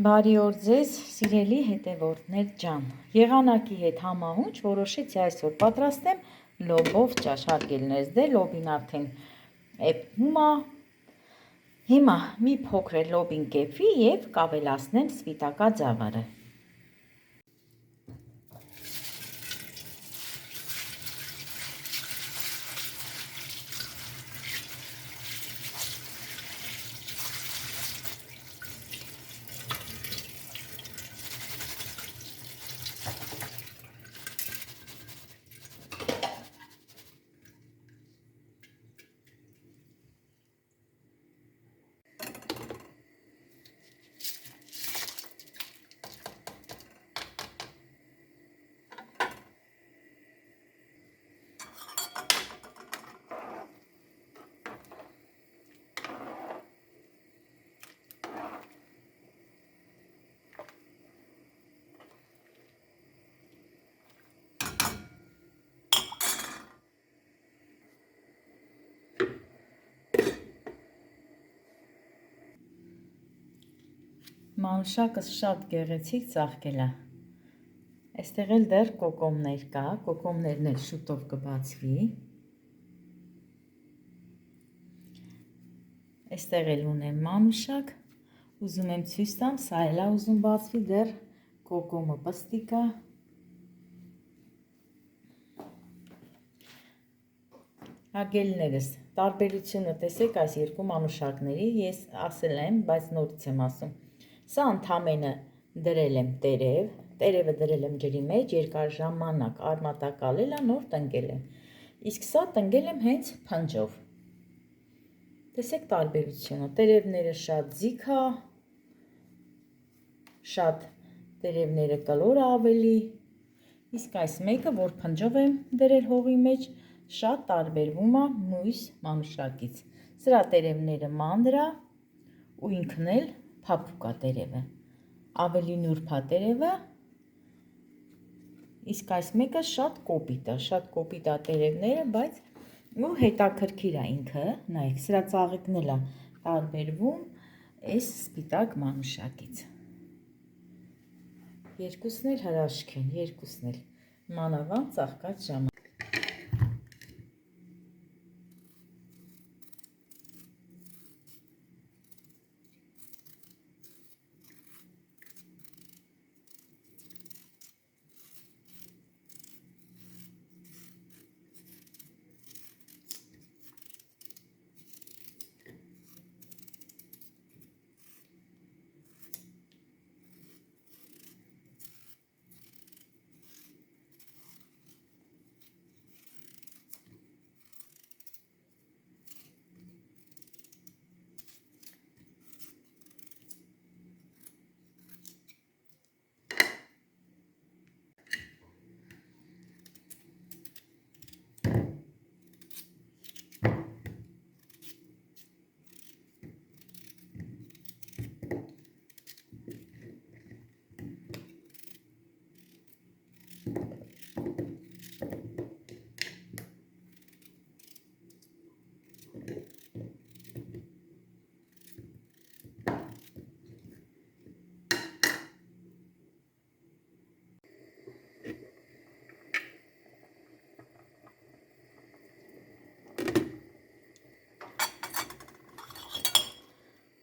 Բարի օր ձեզ, սիրելի հետևորդներ ջան։ Եղանակի հետ համահունչ որոշեցի այսօր պատրաստեմ լոբով ճաշ, հարգելիներս, դե լոբին արդեն էպում է։ Հիմա մի փոքր լոբին կեփվի եւ կավելացնեմ սպիտակաձավարը։ Մանուշակս շատ գեղեցիկ ծաղկել է։ Այստեղ էլ դեռ կոկոմներ կա, կոկոմներն էլ շուտով կբացվի։ Այստեղ էլ ունեմ մանուշակ, ուզում եմ ցույց տամ, սա էլ է ուզում բացվի, դեռ կոկոմը պստիկ է։ Հարգելիներս, տարբերությունը տեսեք այս երկու մանուշակների, ես ասել եմ, բայց նորից եմ ասում։ Սա ընդամենը դրել եմ տերևը դրել եմ ջրի մեջ, երկար ժամանակ արմատակալել է, նոր տնկել եմ։ Իսկ սա տնկել եմ հենց փնջով։ Տեսեք տարբերությունը, տերևները շատ ձիգ է, շատ տերևները կլոր ավելի, իսկ այս մեկը, որ փնջով եմ դրել հողի մեջ, շատ տարբերվում է մյուս մանուշակից։ Սրա տերևները մանր է ու ինքն էլ փափուկ է տերևը, ավելի նուրբ է տերևը, իսկ այս մեկը շատ կոպիտ է տերևները, բայց ու հետաքրքիր է ինքը, նայեք, սրա ծաղիկն էլ է տարբերվում այս սպիտակ մանուշակից։ Երկուսն էլ հրաշք են, երկուսն էլ մանավանդ ծաղկած ժամանակ։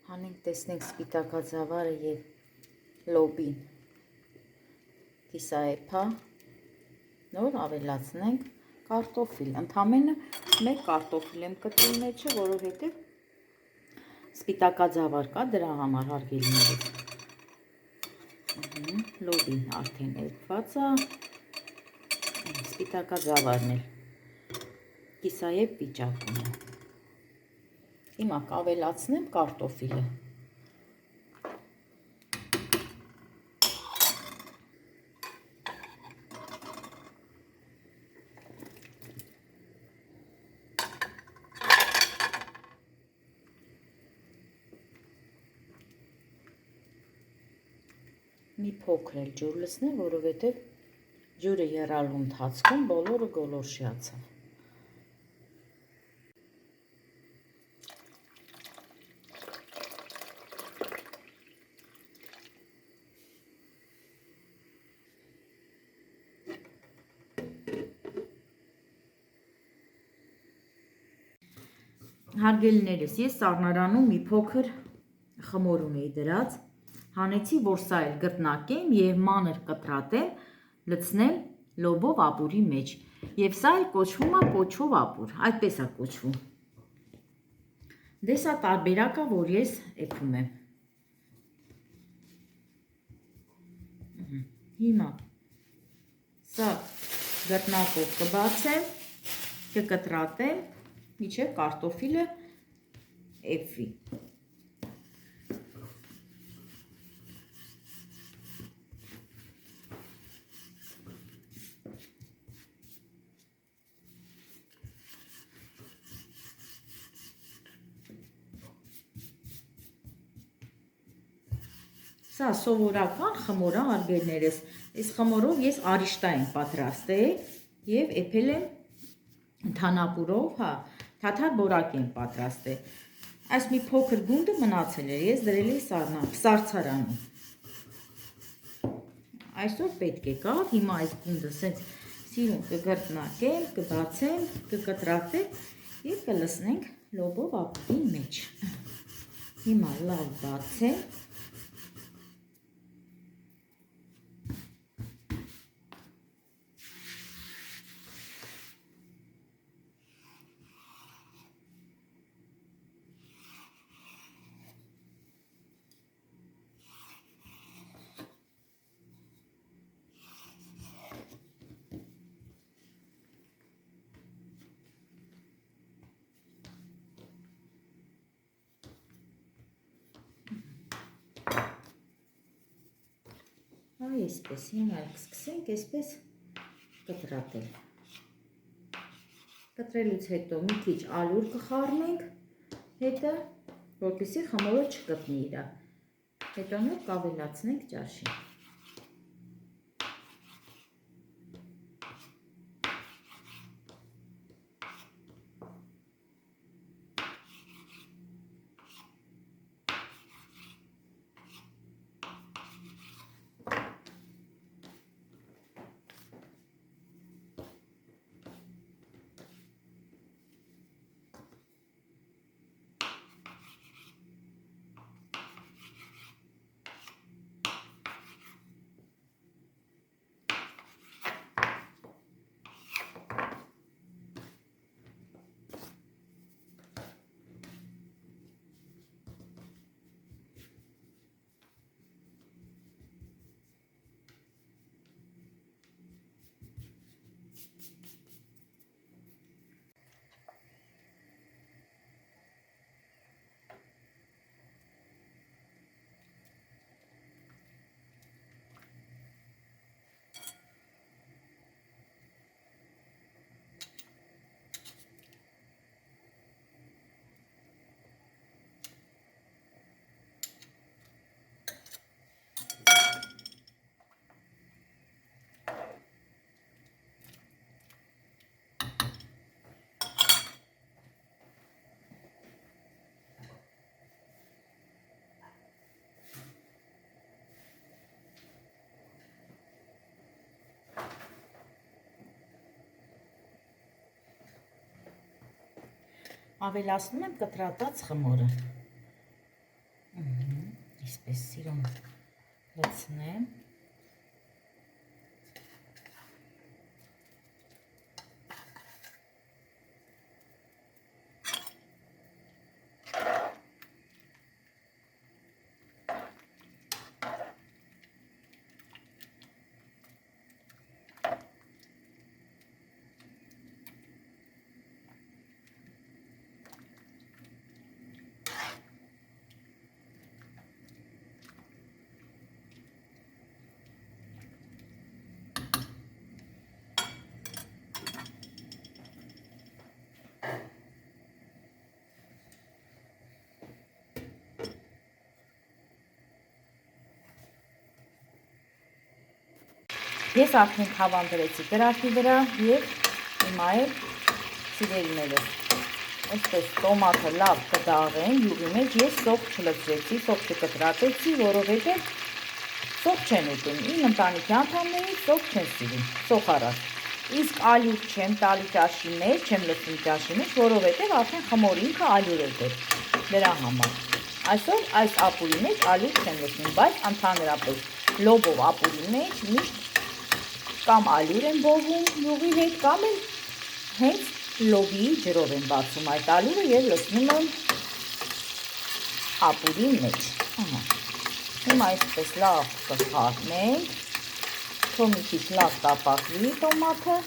Հանենք տեսնենք սպիտակաձավարը և լոբին կիսաեպա, նոր ավելացնենք կարտոֆիլ, ընդամենը մեկ կարտոֆիլ եմ կտրի մեջը, որովհետև սպիտակաձավար կա դրա համար, հարգելիներս։ Լոբին արդեն էպված է, սպիտակաձավարն էլ կիսաեպ վիճակում է։ Հիմա կավելացնեմ կարտոֆիլը։ Մի փոքր էլ ջուր լցնեմ, որովհետև ջուրը եռալու ընթացքում բոլորը գոլորշիացավ։ Հարգելիներս, ես սառնարանում մի փոքր խմոր ունեի դրած, հանեցի, որ սա էլ գտնակեմ և մանր կտրատեմ, լցնեմ լոբով ապուրի մեջ, և սա էլ կոչվում է պոչով ապուր, այդպես է կոչվում։ Դե սա տարբերակ է, որ ես էփում եմ։ Հիմա սա գրտնակով կբացեմ, կկտրատեմ, մինչև կարտոֆիլը էփվի։ Սա սովորական խմոր է, հարգելիներս, այս խմորով ես արիշտա եմ պատրաստել և էփել եմ թանապուրով, թաթար բորակ եմ պատրաստել։ Այս մի փոքր գունդը մնացել էր, ես դրել էի սարցարանում։ Այսօր պետք է կար, հիմա այս գունդը սենց սիրուն կգրտնակեմ, կբացեմ, կկտրատեմ և կլցնենք լոբով ապուրի մեջ։ Հիմա լավ բացեմ։ Այսպես, հիմա կսկսենք այսպես կտրատել։ Կտրելուց հետո մի քիչ ալյուր կխառնենք հետը, որպեսզի խմորը չկպնի իրա։ Հետո նոր կավելացնենք ճաշին։ Ավելացնում եմ կտրատած խմորը։ Այսպես սիրուն լցնեմ։ Ես արդեն թավան դրեցի կրակի վրա և հիմա էլ սիրելիներս այսպես տոմատը լավ կդաղեմ յուղի մեջ, ես սոխ չլցրեցի, սոխ չկտրատեցի, որովհետև սոխ չեն ուտում, իմ ընտանիքի անդամներից սոխ չեն սիրում, սոխ առած։ Իսկ ալյուր չեմ տալի ճաշի մեջ, չեմ լցնում ճաշի մեջ, որովհետև արդեն խմորի ինքը ալյուր է դեր, դրա համար։ Այսօր այս ապուրի մեջ ալյուր չեմ լցնում, բայց ընդհանրապես լոբով ապուրի մեջ միշտ կամ ալյուր եմ բովում յուղի հետ, կամ էլ հենց լոբի ջրով եմ բացում այդ ալյուրը և լցնում եմ ապուրի մեջ։ Հիմա այսպես լավ կխառնենք, թող մի քիչ լավ տապակվի տոմատը։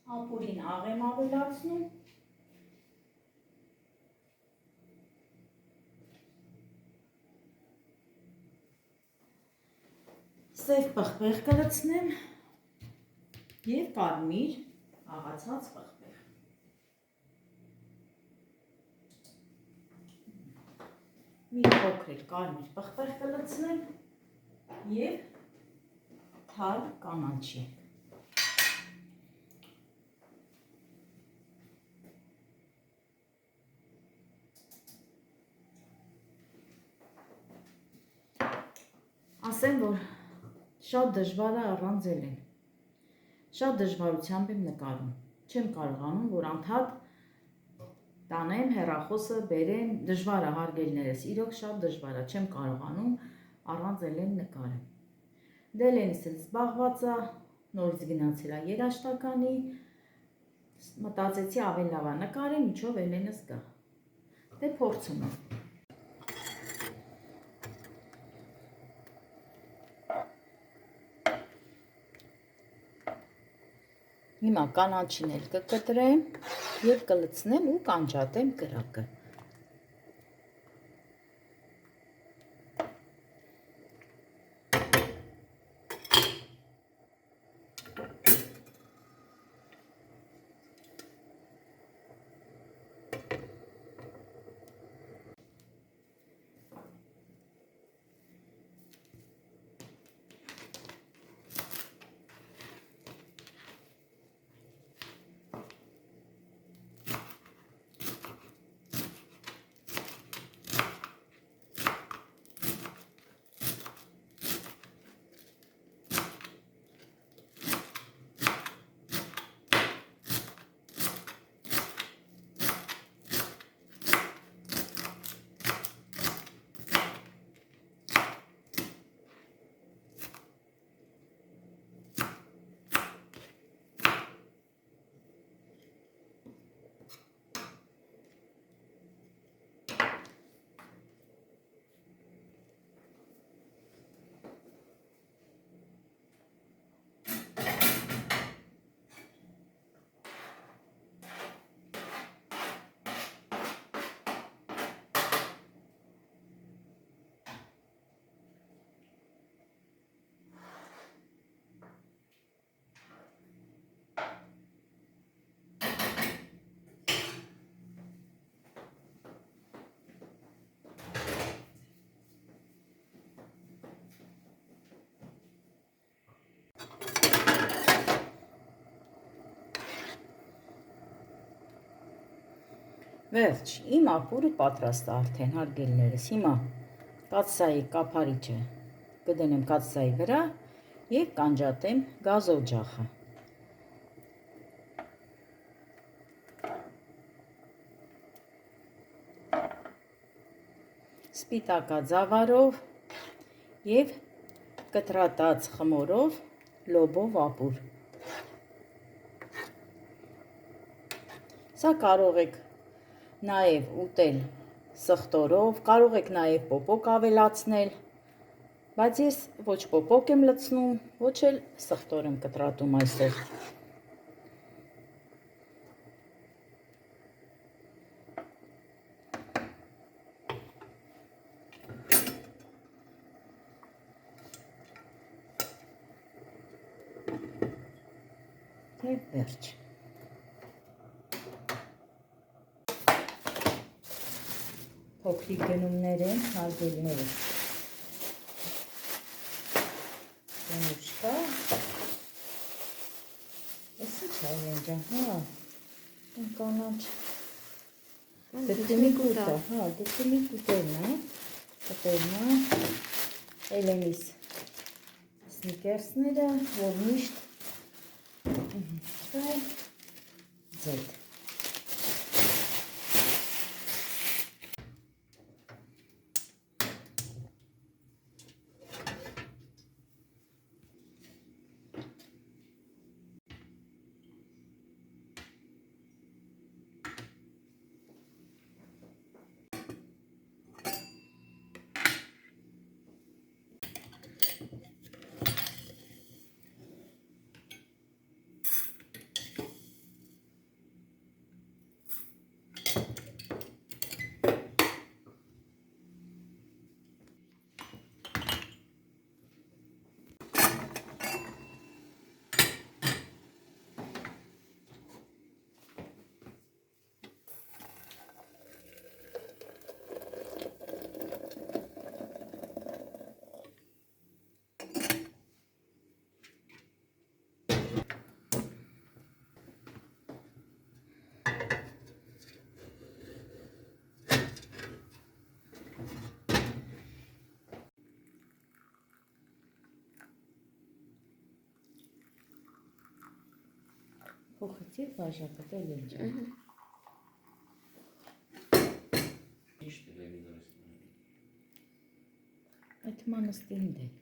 Ապուրին աղ եմ ավելացնում, սև պղպեղ կլցնեմ և կարմիր աղացած պղպեղ։ Մի փոքր կարմիր պղպեղ կլցնեմ և թալ կանաչի։ Ասեմ, որ շատ դժվար է առանձել են, շատ դժվարությամբ եմ նկարում, չեմ կարողանում, որ անդադ տանեմ, հեռախոսը բերեմ, դժվար է հարգելներս, իրոք շատ դժվար է, չեմ կարողանում առանձել են նկարը։ Դելենիս էլ զբաղված է, նորից գնացել է երաժշտականի, մտածեցի ավելի լավ է նկարեմ, ինչով Էլենս գա, դե փորձում եմ։ Հիմա կանաչին էլ կկտրեմ և կլցնեմ ու կանջատեմ կրակը։ Վերջ, իմ ապուրը պատրաստ է արդեն, հարգելիներս։ Հիմա կաթսայի կափարիչը կդնեմ կաթսայի վրա և կանջատեմ գազօջախը։ Սպիտակաձավարով և կտրատած խմորով լոբով ապուր։ Սա կարող եք նաև ուտել սխտորով, կարող եք նաև պոպոկ ավելացնել, բայց ես ոչ պոպոկ եմ լցնում, ոչ էլ սխտոր եմ կտրատում այսօր։ Եվ վերջ։ Փոքրիկ գնումներ են, հարգելիներս։ Դնուշկա։ Էս ի՞նչ է Իրեն ջան, կանաչ։ Դրդումի կուտը, դրդումի կուտերն է, էլ եմ իս սնիկերսները, որ միշտ ձետ։ Փոխեցի բաժակը, դել ջան։ Այդ մանստին դել։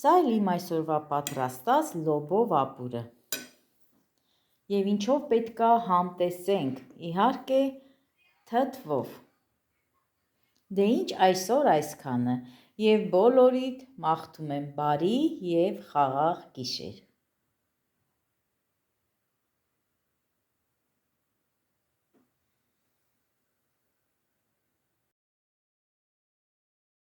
Սա էլ իմ այսօրվա պատրաստած լոբով ապուրը։ Եվ ինչով պետքա համտեսենք, իհարկե թթվով։ Դե ինչ այսօր այսքանը, և բոլորիդ մաղթում եմ բարի և խաղաղ գիշեր։